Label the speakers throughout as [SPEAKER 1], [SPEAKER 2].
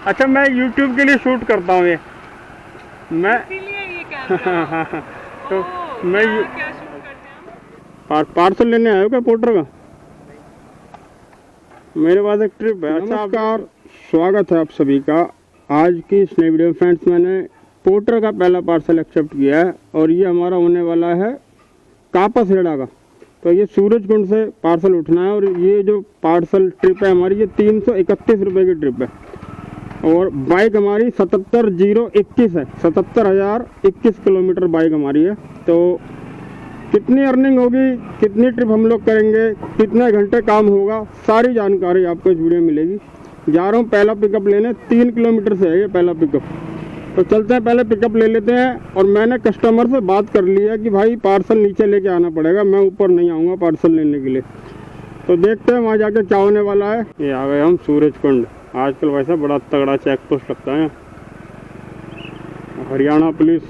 [SPEAKER 1] अच्छा, मैं YouTube के लिए शूट करता हूँ ये। मैं
[SPEAKER 2] इसीलिए ये कैमरा।
[SPEAKER 1] हाँ, तो मैं
[SPEAKER 2] क्या शूट करते हैं?
[SPEAKER 1] पार्सल लेने आया हो क्या पोर्टर का? मेरे पास एक ट्रिप है। अच्छा, नमस्कार, स्वागत है आप सभी का आज की इस नई वीडियो। फ्रेंड्स, मैंने पोर्टर का पहला पार्सल एक्सेप्ट किया है और ये हमारा होने वाला है कापासेड़ा का। तो ये सूरजकुंड से पार्सल उठना है और ये जो पार्सल ट्रिप है हमारी, ये 331 रुपये की ट्रिप है और बाइक हमारी 77,021 है। 77,021 किलोमीटर बाइक हमारी है। तो कितनी अर्निंग होगी, कितनी ट्रिप हम लोग करेंगे, कितने घंटे काम होगा, सारी जानकारी आपको इस वीडियो में मिलेगी। जा रहा हूँ पहला पिकअप लेने, 3 किलोमीटर से है ये पहला पिकअप। तो चलते हैं, पहले पिकअप ले लेते हैं। और मैंने कस्टमर से बात कर लिया कि भाई पार्सल नीचे लेके आना पड़ेगा, मैं ऊपर नहीं आऊँगा पार्सल लेने के लिए। तो देखते हैं वहाँ जाके क्या होने वाला है। ये आ गए हम सूरजकुंड। आजकल वैसा बड़ा तगड़ा चेक पोस्ट लगता है। हरियाणा पुलिस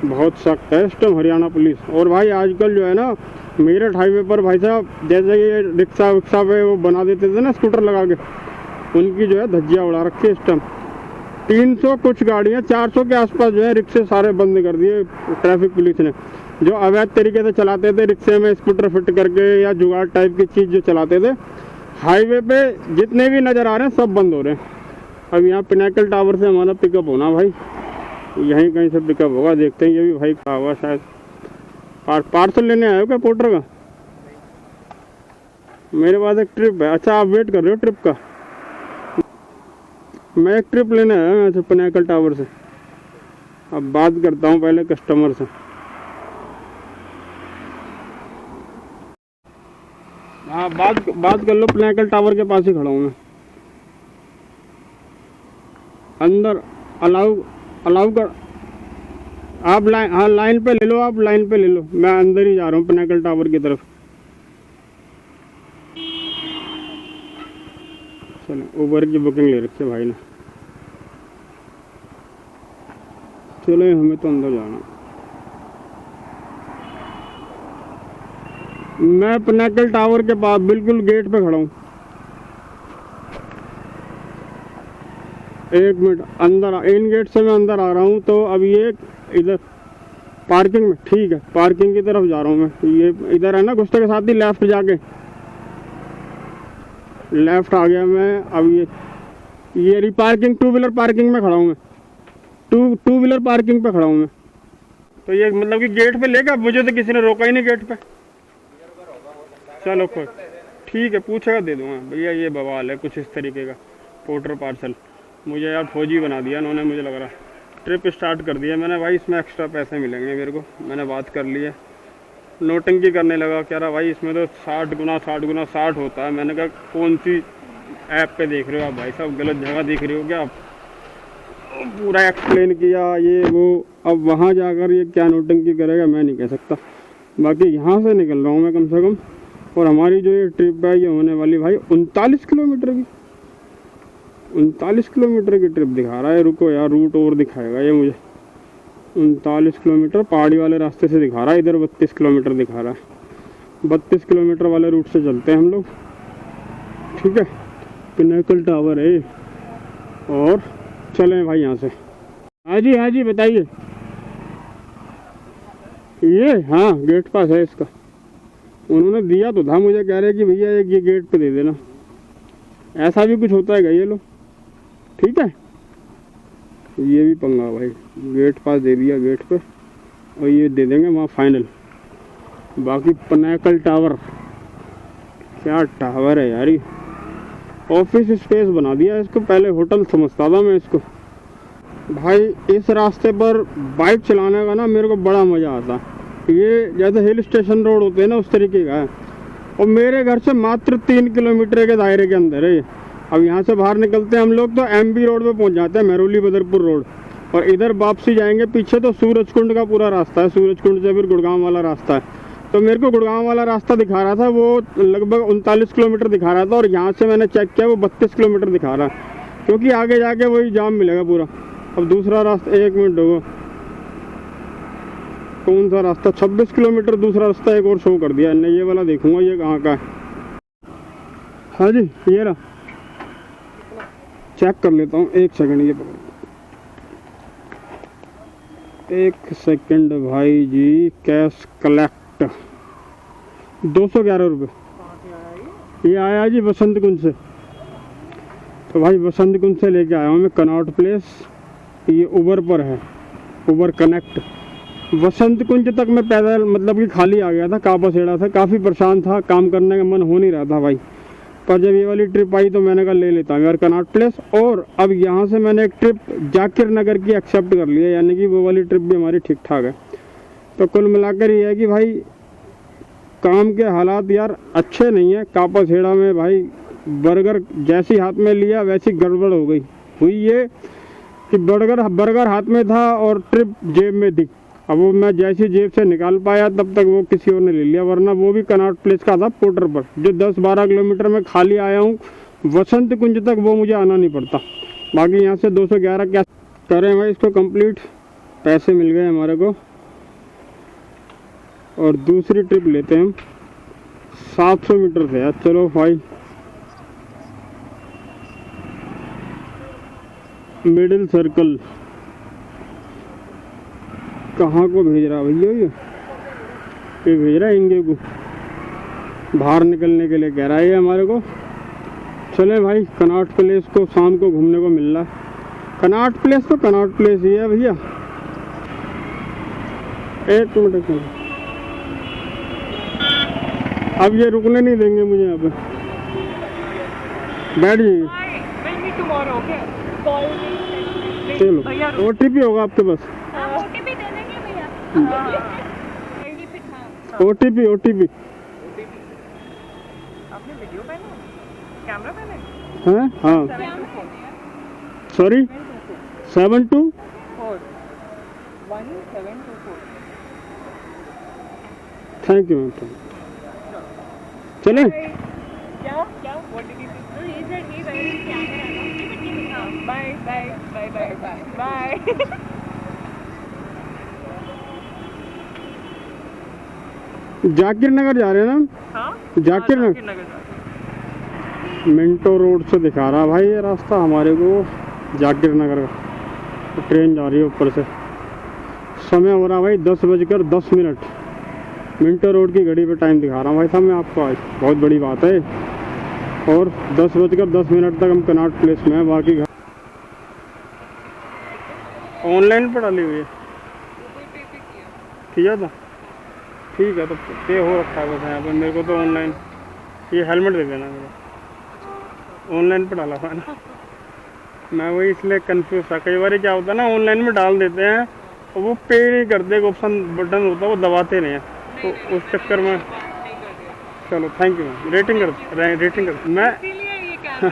[SPEAKER 1] बहुत सख्त है इस टाइम, हरियाणा पुलिस। और भाई आजकल जो है ना, मेरठ हाईवे पर भाई साहब, जैसे ये रिक्शा विक्शा पे वो बना देते थे ना स्कूटर लगा के, उनकी जो है धज्जियाँ उड़ा रखी है इस टाइम। 300 कुछ गाड़ियाँ, 400 के आसपास जो है रिक्शे सारे बंद कर दिए ट्रैफिक पुलिस ने। जो अवैध तरीके से चलाते थे रिक्शे में स्कूटर फिट करके या जुगाड़ टाइप की चीज़ जो चलाते थे, हाईवे पे जितने भी नज़र आ रहे हैं सब बंद हो रहे हैं। अब यहाँ पिनाकल टावर से हमारा पिकअप होना भाई, यहीं कहीं से पिकअप होगा। देखते हैं, ये भी भाई का हुआ शायद। पार्सल लेने आए हो क्या पोर्टर का? मेरे पास एक ट्रिप है। अच्छा, आप वेट कर रहे हो ट्रिप का? मैं एक ट्रिप लेने आया हूँ यहाँ से पिनाकल टावर से। अब बात करता हूँ पहले कस्टमर से। हाँ, बात कर लो। पिनाकल टावर के पास ही खड़ा हूँ मैं। अंदर अलाउ कर। आप लाइन पे ले लो, आप लाइन पे ले लो। मैं अंदर ही जा रहा हूँ पिनाकल टावर की तरफ। चलो, उबर की बुकिंग ले रखी है भाई ने। चलो, हमें तो अंदर जाना। मैं पिनाकल टावर के पास बिल्कुल गेट पे खड़ा हूँ। एक मिनट, अंदर इन गेट से मैं अंदर आ रहा हूँ। तो अब ये इधर पार्किंग में, ठीक है, पार्किंग की तरफ जा रहा हूँ मैं। ये इधर है ना, गुस्से के साथ ही लेफ्ट जाके, लेफ्ट आ गया मैं। अब ये रही पार्किंग, 2 व्हीलर पार्किंग में खड़ा हूँ मैं। टू व्हीलर पार्किंग पे खड़ा हूँ मैं। तो ये मतलब कि गेट पे लेगा, मुझे तो किसी ने रोका ही नहीं गेट पे। चलो कोई ठीक है, पूछेगा दे दूंगा। भैया ये बवाल है कुछ इस तरीके का पोर्टर पार्सल। मुझे यार फौजी बना दिया इन्होंने, मुझे लग रहा है। ट्रिप स्टार्ट कर दिया मैंने भाई, इसमें एक्स्ट्रा पैसे मिलेंगे मेरे को। मैंने बात कर ली है। नोटंकी करने लगा, कह रहा भाई इसमें तो 60 गुना 60 होता है। मैंने कहा कौन सी ऐप पे देख रहे हो आप भाई साहब, गलत जगह देख रहे हो क्या आप? पूरा एक्सप्लेन किया ये वो। अब वहाँ जाकर ये क्या नोटंकी करेगा मैं नहीं कह सकता। बाकी यहाँ से निकल रहा हूँ मैं कम से कम। और हमारी जो ये ट्रिप है ये होने वाली भाई 39 किलोमीटर की। 39 किलोमीटर की ट्रिप दिखा रहा है। रुको यार, रूट और दिखाएगा ये मुझे। 39 किलोमीटर पहाड़ी वाले रास्ते से दिखा रहा है। इधर 32 किलोमीटर दिखा रहा है। 32 किलोमीटर वाले रूट से चलते हैं हम लोग, ठीक है। पिनाकल टावर है और चलें भाई यहाँ से। हाँ जी बताइए। ये हाँ, गेट पास है इसका। उन्होंने दिया तो था मुझे, कह रहे कि भैया एक ये गेट पे दे देना। ऐसा भी कुछ होता है क्या ये लो? ठीक है, ये भी पंगा भाई। गेट पास दे दिया गेट पे, और ये दे देंगे वहाँ फाइनल। बाकी पिनाकल टावर, क्या टावर है यार। ऑफिस स्पेस बना दिया इसको, पहले होटल समझता था मैं इसको। भाई इस रास्ते पर बाइक चलाने का ना मेरे को बड़ा मज़ा आता। ये जैसे हिल स्टेशन रोड होते हैं ना, उस तरीके का है। और मेरे घर से मात्र 3 किलोमीटर के दायरे के अंदर है ये। अब यहाँ से बाहर निकलते हैं हम लोग तो MB रोड पे पहुँच जाते हैं, महरौली बदरपुर रोड। और इधर वापसी जाएंगे पीछे तो सूरजकुंड का पूरा रास्ता है। सूरजकुंड से फिर गुड़गांव वाला रास्ता है। तो मेरे को गुड़गांव वाला रास्ता दिखा रहा था, वो लगभग 39 किलोमीटर दिखा रहा था। और यहाँ से मैंने चेक किया, वो 32 किलोमीटर दिखा रहा है, क्योंकि आगे जाके वही जाम मिलेगा पूरा। अब दूसरा रास्ता, एक मिनट होगा, कौन सा रास्ता? 26 किलोमीटर दूसरा रास्ता एक और शो कर दिया है। ये वाला देखूंगा ये कहाँ का है। हाँ जी, ये रहा। चेक कर लेता हूँ, एक सेकंड, ये पकड़ो, एक सेकंड भाई जी। कैश कलेक्ट 211 रुपये। ये आया जी बसंत कुंज से। तो भाई बसंत कुंज से लेके आया हूँ मैं कनॉट प्लेस। ये उबर पर है, उबर कनेक्ट। बसंत कुंज तक मैं पैदल मतलब कि खाली आ गया था, कापासेड़ा से। काफ़ी परेशान था, काम करने का मन हो नहीं रहा था भाई। पर जब ये वाली ट्रिप आई तो मैंने कहा ले लेता हूँ यार कनॉट प्लेस। और अब यहाँ से मैंने एक ट्रिप जाकिर नगर की एक्सेप्ट कर लिया, यानी कि वो वाली ट्रिप भी हमारी ठीक ठाक है। तो कुल मिलाकर ये है कि भाई काम के हालात यार अच्छे नहीं है। कापासेड़ा में भाई बर्गर जैसी हाथ में लिया वैसी गड़बड़ हो गई। हुई ये कि बर्गर हाथ में था और ट्रिप जेब में थी। अब वो मैं जैसी जेब से निकाल पाया तब तक वो किसी और ने ले लिया, वरना वो भी कनॉट प्लेस का था पोर्टर पर, जो 10-12 किलोमीटर में खाली आया हूँ वसंत कुंज तक, वो मुझे आना नहीं पड़ता। बाकी यहाँ से 211 क्या करें भाई इसको कंप्लीट। पैसे मिल गए हमारे को और दूसरी ट्रिप लेते हैं हम 700 मीटर से यार। चलो भाई, मिडिल सर्कल कहाँ को भेज रहा भैया? ये भेज रहा है इंगे को, बाहर निकलने के लिए कह रहा है ये हमारे को। चले भाई, कनॉट प्लेस को शाम को घूमने को मिल रहा है। कनॉट प्लेस तो कनॉट प्लेस ही है भैया। एक मिनट, अब ये रुकने नहीं देंगे मुझे यहाँ पे। बैठ जाइए, चलो। OTP होगा आपके पास? OTP
[SPEAKER 2] आपने वीडियो पहना, कैमरा पहना
[SPEAKER 1] है? हाँ, सॉरी 724
[SPEAKER 2] 1724।
[SPEAKER 1] Thank you ma'am. चले
[SPEAKER 2] क्या what did you do? He said he very camera. Bye bye bye bye bye.
[SPEAKER 1] Zakir Nagar जा रहे हैं ना?
[SPEAKER 2] हाँ,
[SPEAKER 1] जाकिर नगर मिंटो रोड से दिखा रहा भाई ये रास्ता हमारे को जाकिर नगर का। तो ट्रेन जा रही है ऊपर से। समय हो रहा भाई 10:10। मिंटो रोड की घड़ी पे टाइम दिखा रहा हूँ भाई साहब मैं आपको। आज बहुत बड़ी बात है। और 10:10 तक हम कनॉट प्लेस में हैं। बाकी घर ऑनलाइन पर डाली हुई है, किया था। ठीक है, तो पे हो रखा है बस यहाँ पर। मेरे को तो ऑनलाइन, ये हेलमेट दे देना मेरा। ऑनलाइन पर डाला था ना मैं, वही इसलिए कंफ्यूज था। कई बार क्या होता है ना, ऑनलाइन में डाल देते हैं और वो पे नहीं करते। ऑप्शन बटन होता है वो दबाते नहीं है, तो उस चक्कर में। चलो थैंक यू। रेटिंग कर मैं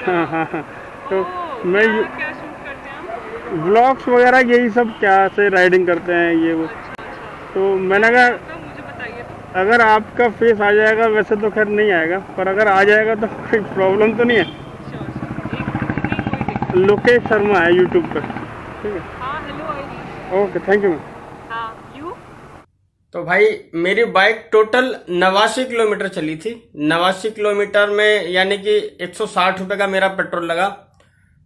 [SPEAKER 1] हाँ। तो मैं ब्लॉग्स वगैरह यही सब क्या से राइडिंग करते हैं ये वो। तो मैंने कहा
[SPEAKER 2] मुझे बताइए तो।
[SPEAKER 1] अगर आपका फेस आ जाएगा, वैसे तो खैर नहीं आएगा, पर अगर आ जाएगा तो कोई प्रॉब्लम तो नहीं है। लोकेश शर्मा है यूट्यूब पर, ठीक है?
[SPEAKER 2] हाँ, hello.
[SPEAKER 1] Okay, thank you ma'am.
[SPEAKER 2] हाँ, यू।
[SPEAKER 3] तो भाई मेरी बाइक टोटल 89 किलोमीटर चली थी। 89 किलोमीटर में यानी कि 160 रुपये का मेरा पेट्रोल लगा।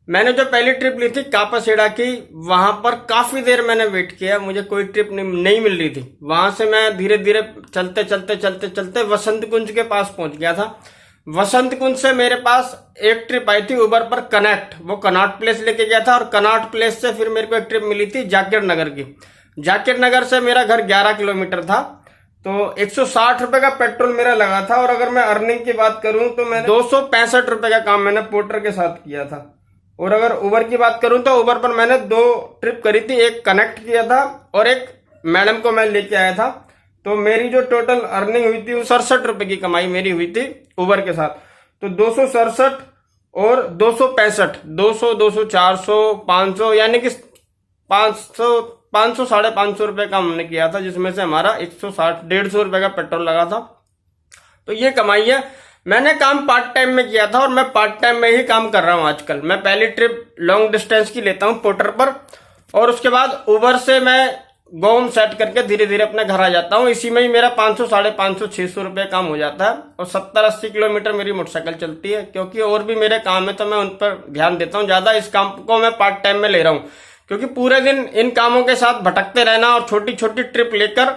[SPEAKER 3] मैंने जो पहली ट्रिप ली थी कापासेड़ा की, वहां पर काफी देर मैंने वेट किया, मुझे कोई ट्रिप नहीं मिल रही थी। वहां से मैं धीरे धीरे चलते वसंत कुंज के पास पहुंच गया था। वसंत कुंज से मेरे पास एक ट्रिप आई थी उबर पर कनेक्ट, वो कनॉट प्लेस लेके गया था। और कनॉट प्लेस से फिर मेरे को एक ट्रिप मिली थी जाकिर नगर की। जाकिर नगर से मेरा घर 11 किलोमीटर था, तो 160 रुपए का पेट्रोल मेरा लगा था। और अगर मैं अर्निंग की बात करूं तो मैंने 265 रुपए का काम मैंने पोर्टर के साथ किया था। और अगर उबर की बात करूं तो उबर पर मैंने 2 ट्रिप करी थी, एक कनेक्ट किया था और एक मैडम को मैं लेके आया था। तो मेरी जो टोटल अर्निंग हुई थी वो 67 रुपए की कमाई मेरी हुई थी उबर के साथ। तो 267 और 265, 200, 200, 400, 500 यानी कि 500, 550 रुपए का हमने किया था, जिसमें से हमारा 160, 150 रुपए का पेट्रोल लगा था। तो ये कमाई है। मैंने काम पार्ट टाइम में किया था और मैं पार्ट टाइम में ही काम कर रहा हूं आजकल। मैं पहली ट्रिप लॉन्ग डिस्टेंस की लेता हूं पोर्टर पर, और उसके बाद उबर से मैं गोम सेट करके धीरे धीरे अपने घर आ जाता हूँ। इसी में ही मेरा 500, 550, 600 रुपये काम हो जाता है और 70-80 किलोमीटर मेरी मोटरसाइकिल चलती है। क्योंकि और भी मेरे काम है तो मैं उन पर ध्यान देता हूँ ज़्यादा। इस काम को मैं पार्ट टाइम में ले रहा हूँ क्योंकि पूरे दिन इन कामों के साथ भटकते रहना और छोटी छोटी ट्रिप लेकर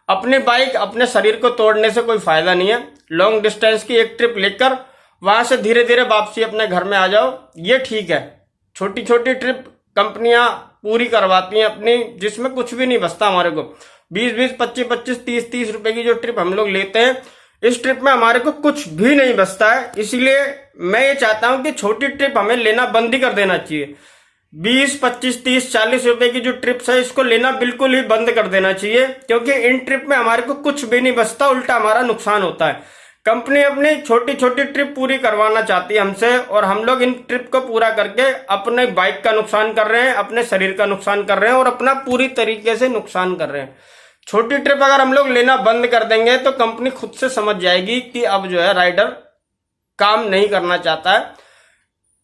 [SPEAKER 3] अपनी बाइक, अपने शरीर को तोड़ने से कोई फायदा नहीं है। लॉन्ग डिस्टेंस की एक ट्रिप लेकर वहां से धीरे धीरे वापसी अपने घर में आ जाओ, ये ठीक है। छोटी छोटी ट्रिप कंपनियां पूरी करवाती हैं अपनी, जिसमें कुछ भी नहीं बचता हमारे को। 20-20, 25-25, 30-30 रुपए की जो ट्रिप हम लोग लेते हैं, इस ट्रिप में हमारे को कुछ भी नहीं बचता है। इसीलिए मैं ये चाहता हूं कि छोटी ट्रिप हमें लेना बंद ही कर देना चाहिए। 20, 25, 30, 40 रुपए की जो ट्रिप्स है, इसको लेना बिल्कुल ही बंद कर देना चाहिए क्योंकि इन ट्रिप में हमारे को कुछ भी नहीं बचता, उल्टा हमारा नुकसान होता है। कंपनी अपनी छोटी छोटी ट्रिप पूरी करवाना चाहती है हमसे और हम लोग इन ट्रिप को पूरा करके अपने बाइक का नुकसान कर रहे हैं, अपने शरीर का नुकसान कर रहे हैं और अपना पूरी तरीके से नुकसान कर रहे हैं। छोटी ट्रिप अगर हम लोग लेना बंद कर देंगे तो कंपनी खुद से समझ जाएगी कि अब जो है राइडर काम नहीं करना चाहता है।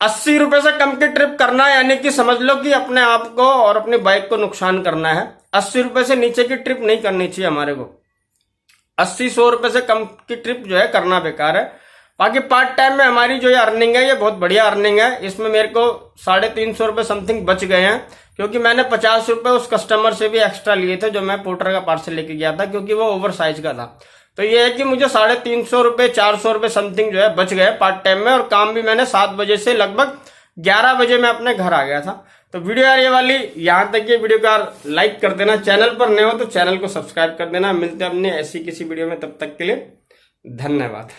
[SPEAKER 3] 80 रुपए से कम की ट्रिप करना है यानी कि समझ लो कि अपने आप को और अपनी बाइक को नुकसान करना है। 80 रुपए से नीचे की ट्रिप नहीं करनी चाहिए हमारे को। 80-100 रुपए से कम की ट्रिप जो है करना बेकार है। बाकी पार्ट टाइम में हमारी जो ये अर्निंग है, ये बहुत बढ़िया अर्निंग है। इसमें मेरे को 350 रुपए समथिंग बच गए हैं क्योंकि मैंने 50 रुपए उस कस्टमर से भी एक्स्ट्रा लिए थे जो मैं पोर्टर का पार्सल लेके गया था, क्योंकि वो ओवर साइज का था। तो ये है कि मुझे 350 रुपए, 400 रुपए समथिंग जो है बच गए पार्ट टाइम में। और काम भी मैंने 7 बजे से लगभग 11 बजे मैं अपने घर आ गया था। तो वीडियो यार ये वाली यहाँ तक की वीडियो का लाइक कर देना, चैनल पर नए हो तो चैनल को सब्सक्राइब कर देना। मिलते हैं अपने ऐसी किसी वीडियो में, तब तक के लिए धन्यवाद।